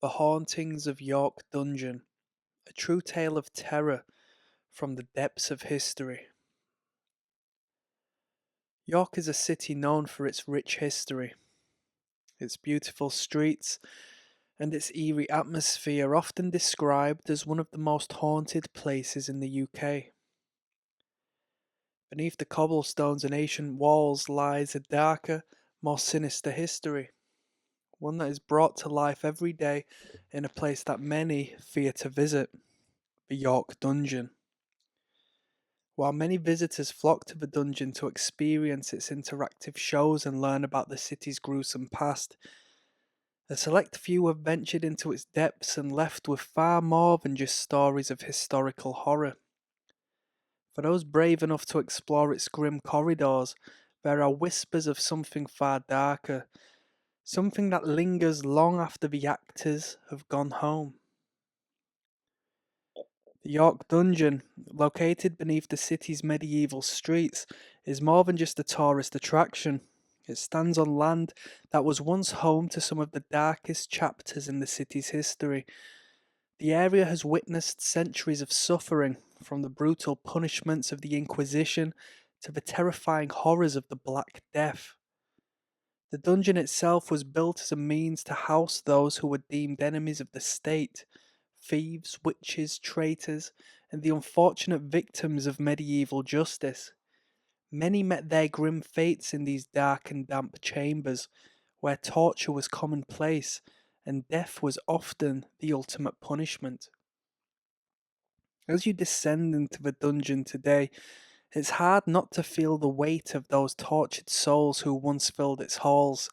The Hauntings of York Dungeon, a true tale of terror from the depths of history. York is a city known for its rich history. Its beautiful streets and its eerie atmosphere are often described as one of the most haunted places in the UK. Beneath the cobblestones and ancient walls lies a darker, more sinister history, one that is brought to life every day in a place that many fear to visit, the York Dungeon. While many visitors flock to the dungeon to experience its interactive shows and learn about the city's gruesome past, a select few have ventured into its depths and left with far more than just stories of historical horror. For those brave enough to explore its grim corridors, there are whispers of something far darker, something that lingers long after the actors have gone home. The York Dungeon, located beneath the city's medieval streets, is more than just a tourist attraction. It stands on land that was once home to some of the darkest chapters in the city's history. The area has witnessed centuries of suffering, from the brutal punishments of the Inquisition to the terrifying horrors of the Black Death. The dungeon itself was built as a means to house those who were deemed enemies of the state, thieves, witches, traitors, and the unfortunate victims of medieval justice. Many met their grim fates in these dark and damp chambers, where torture was commonplace and death was often the ultimate punishment. As you descend into the dungeon today, it's hard not to feel the weight of those tortured souls who once filled its halls.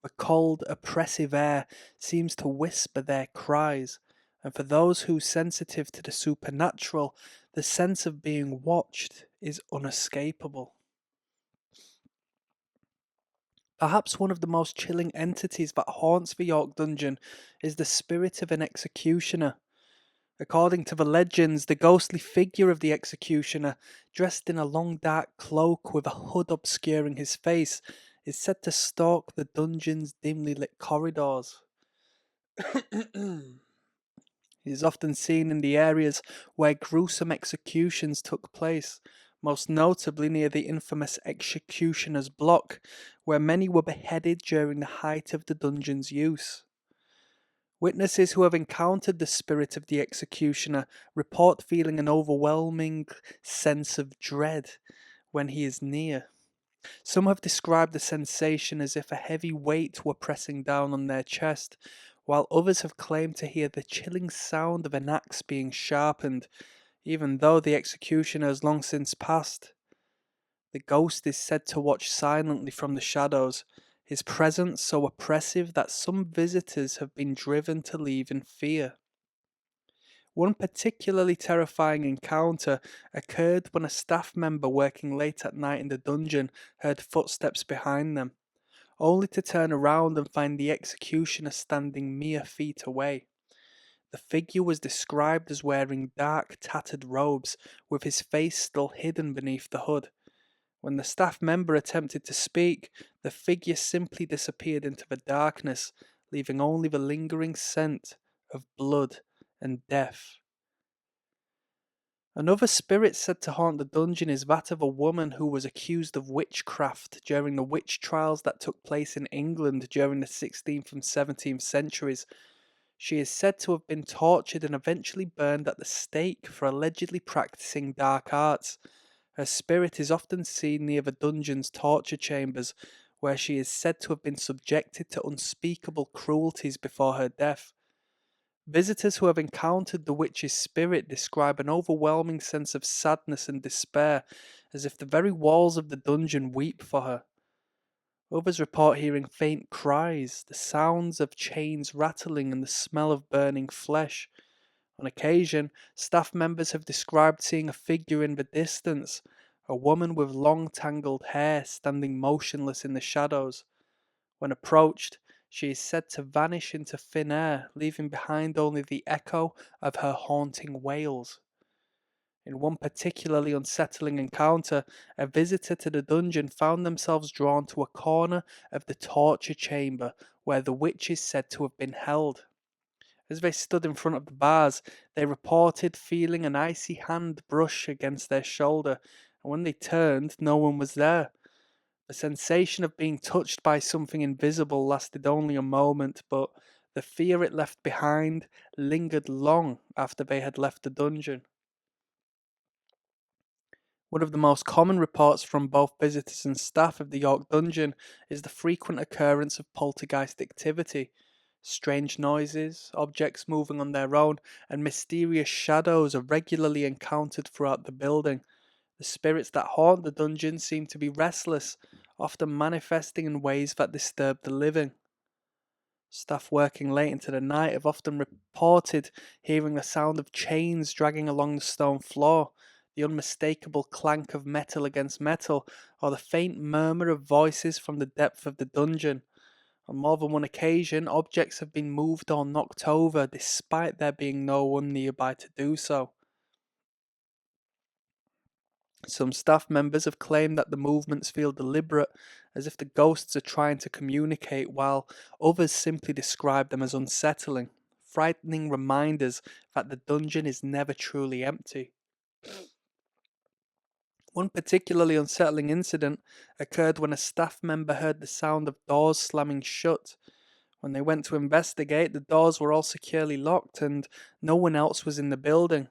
The cold, oppressive air seems to whisper their cries, and for those who are sensitive to the supernatural, the sense of being watched is unescapable. Perhaps one of the most chilling entities that haunts the York Dungeon is the spirit of an executioner. According to the legends, the ghostly figure of the executioner, dressed in a long dark cloak with a hood obscuring his face, is said to stalk the dungeon's dimly lit corridors. He is often seen in the areas where gruesome executions took place, most notably near the infamous Executioner's Block, where many were beheaded during the height of the dungeon's use. Witnesses who have encountered the spirit of the executioner report feeling an overwhelming sense of dread when he is near. Some have described the sensation as if a heavy weight were pressing down on their chest, while others have claimed to hear the chilling sound of an axe being sharpened, even though the executioner has long since passed. The ghost is said to watch silently from the shadows, his presence so oppressive that some visitors have been driven to leave in fear. One particularly terrifying encounter occurred when a staff member working late at night in the dungeon heard footsteps behind them, only to turn around and find the executioner standing mere feet away. The figure was described as wearing dark, tattered robes, with his face still hidden beneath the hood. When the staff member attempted to speak, the figure simply disappeared into the darkness, leaving only the lingering scent of blood and death. Another spirit said to haunt the dungeon is that of a woman who was accused of witchcraft during the witch trials that took place in England during the 16th and 17th centuries. She is said to have been tortured and eventually burned at the stake for allegedly practicing dark arts. Her spirit is often seen near the dungeon's torture chambers, where she is said to have been subjected to unspeakable cruelties before her death. Visitors who have encountered the witch's spirit describe an overwhelming sense of sadness and despair, as if the very walls of the dungeon weep for her. Others report hearing faint cries, the sounds of chains rattling, and the smell of burning flesh. On occasion, staff members have described seeing a figure in the distance, a woman with long tangled hair standing motionless in the shadows. When approached, she is said to vanish into thin air, leaving behind only the echo of her haunting wails. In one particularly unsettling encounter, a visitor to the dungeon found themselves drawn to a corner of the torture chamber where the witch is said to have been held. As they stood in front of the bars, they reported feeling an icy hand brush against their shoulder, and when they turned, no one was there. The sensation of being touched by something invisible lasted only a moment, but the fear it left behind lingered long after they had left the dungeon. One of the most common reports from both visitors and staff of the York Dungeon is the frequent occurrence of poltergeist activity. Strange noises, objects moving on their own, and mysterious shadows are regularly encountered throughout the building. The spirits that haunt the dungeon seem to be restless, often manifesting in ways that disturb the living. Staff working late into the night have often reported hearing the sound of chains dragging along the stone floor, the unmistakable clank of metal against metal, or the faint murmur of voices from the depth of the dungeon. On more than one occasion, objects have been moved or knocked over despite there being no one nearby to do so. Some staff members have claimed that the movements feel deliberate, as if the ghosts are trying to communicate, while others simply describe them as unsettling, frightening reminders that the dungeon is never truly empty. One particularly unsettling incident occurred when a staff member heard the sound of doors slamming shut. When they went to investigate, the doors were all securely locked and no one else was in the building.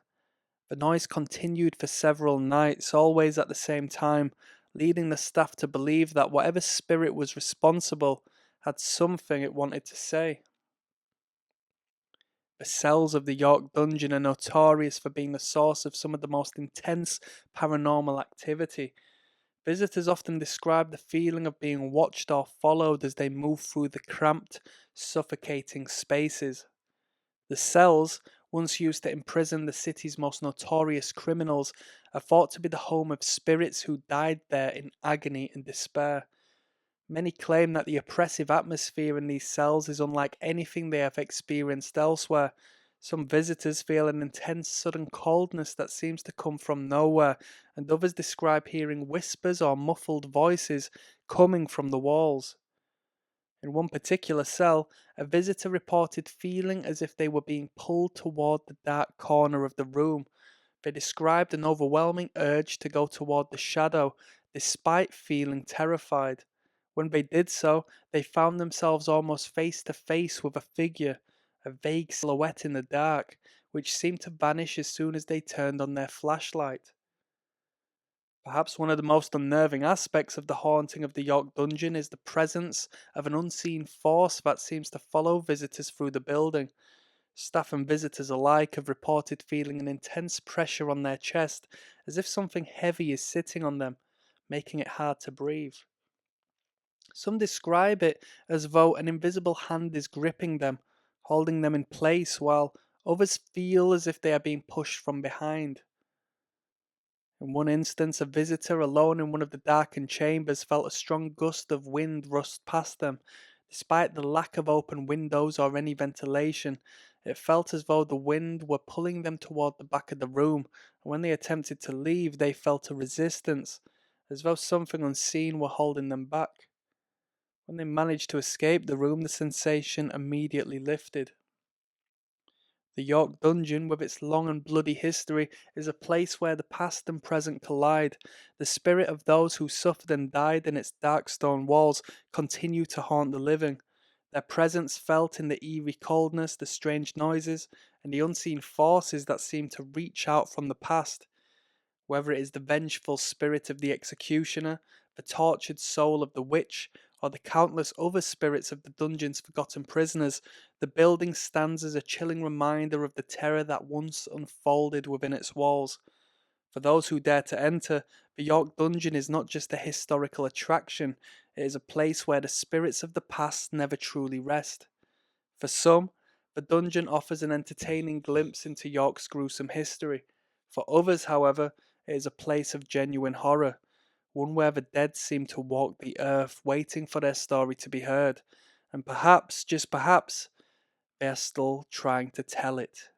The noise continued for several nights, always at the same time, leading the staff to believe that whatever spirit was responsible had something it wanted to say. The cells of the York Dungeon are notorious for being the source of some of the most intense paranormal activity. Visitors often describe the feeling of being watched or followed as they move through the cramped, suffocating spaces. The cells, once used to imprison the city's most notorious criminals, are thought to be the home of spirits who died there in agony and despair. Many claim that the oppressive atmosphere in these cells is unlike anything they have experienced elsewhere. Some visitors feel an intense sudden coldness that seems to come from nowhere, and others describe hearing whispers or muffled voices coming from the walls. In one particular cell, a visitor reported feeling as if they were being pulled toward the dark corner of the room. They described an overwhelming urge to go toward the shadow, despite feeling terrified. When they did so, they found themselves almost face to face with a figure, a vague silhouette in the dark, which seemed to vanish as soon as they turned on their flashlight. Perhaps one of the most unnerving aspects of the haunting of the York Dungeon is the presence of an unseen force that seems to follow visitors through the building. Staff and visitors alike have reported feeling an intense pressure on their chest, as if something heavy is sitting on them, making it hard to breathe. Some describe it as though an invisible hand is gripping them, holding them in place, while others feel as if they are being pushed from behind. In one instance, a visitor alone in one of the darkened chambers felt a strong gust of wind rush past them. Despite the lack of open windows or any ventilation, it felt as though the wind were pulling them toward the back of the room, and when they attempted to leave, they felt a resistance, as though something unseen were holding them back. When they managed to escape the room, the sensation immediately lifted. The York Dungeon, with its long and bloody history, is a place where the past and present collide. The spirit of those who suffered and died in its dark stone walls continue to haunt the living. Their presence felt in the eerie coldness, the strange noises, and the unseen forces that seem to reach out from the past. Whether it is the vengeful spirit of the executioner, the tortured soul of the witch, or the countless other spirits of the dungeon's forgotten prisoners, the building stands as a chilling reminder of the terror that once unfolded within its walls. For those who dare to enter, the York Dungeon is not just a historical attraction, it is a place where the spirits of the past never truly rest. For some, the dungeon offers an entertaining glimpse into York's gruesome history. For others, however, it is a place of genuine horror, one where the dead seem to walk the earth waiting for their story to be heard, and perhaps, just perhaps, they are still trying to tell it.